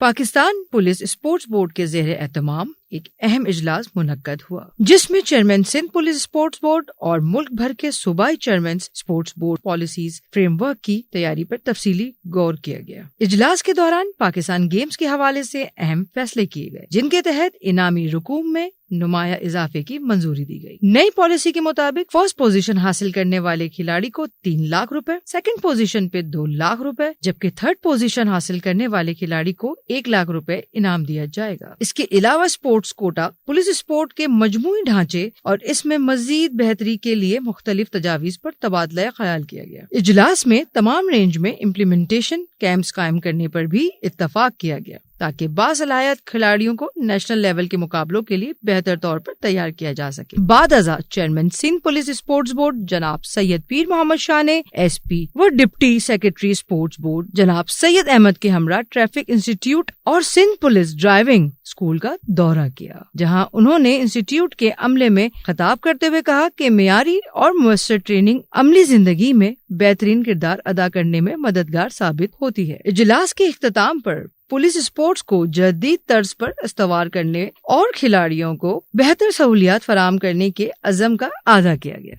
Pakistan police sports board کے زیر اہتمام ایک اہم اجلاس منعقد ہوا، جس میں chairman Sindh police sports board اور ملک بھر کے صوبائی chairman sports board policies frame work کی تیاری پر تفصیلی غور کیا گیا۔ اجلاس کے دوران پاکستان گیمز کے حوالے سے اہم فیصلے کیے گئے، جن کے تحت انعامی رقوم میں نمایاں اضافے کی منظوری دی گئی۔ نئی پالیسی کے مطابق فرسٹ پوزیشن حاصل کرنے والے کھلاڑی کو 3 لاکھ روپے، سیکنڈ پوزیشن پہ 2 لاکھ روپے، جبکہ تھرڈ پوزیشن حاصل کرنے والے کھلاڑی کو 1 لاکھ روپے انعام دیا جائے گا۔ اس کے علاوہ اسپورٹس کوٹا پولیس اسپورٹ کے مجموعی ڈھانچے اور اس میں مزید بہتری کے لیے مختلف تجاویز پر تبادلہ خیال کیا گیا۔ اجلاس میں تمام رینج میں امپلیمنٹیشن کیمپس قائم کرنے پر بھی اتفاق کیا گیا، تاکہ باصلاحیت کھلاڑیوں کو نیشنل لیول کے مقابلوں کے لیے بہتر طور پر تیار کیا جا سکے۔ بعد ازاں chairman Sindh police sports board جناب سید پیر محمد شاہ نے ایس پی و ڈپٹی سیکرٹری اسپورٹس بورڈ جناب سید احمد کے ہمراہ ٹریفک انسٹیٹیوٹ اور سندھ پولیس ڈرائیونگ اسکول کا دورہ کیا، جہاں انہوں نے انسٹیٹیوٹ کے عملے میں خطاب کرتے ہوئے کہا کہ معیاری اور مؤثر ٹریننگ عملی زندگی میں بہترین کردار ادا کرنے میں مددگار ثابت ہوتی ہے۔ اجلاس کے اختتام پر پولیس اسپورٹس کو جدید طرز پر استوار کرنے اور کھلاڑیوں کو بہتر سہولیات فراہم کرنے کے عزم کا اعادہ کیا گیا۔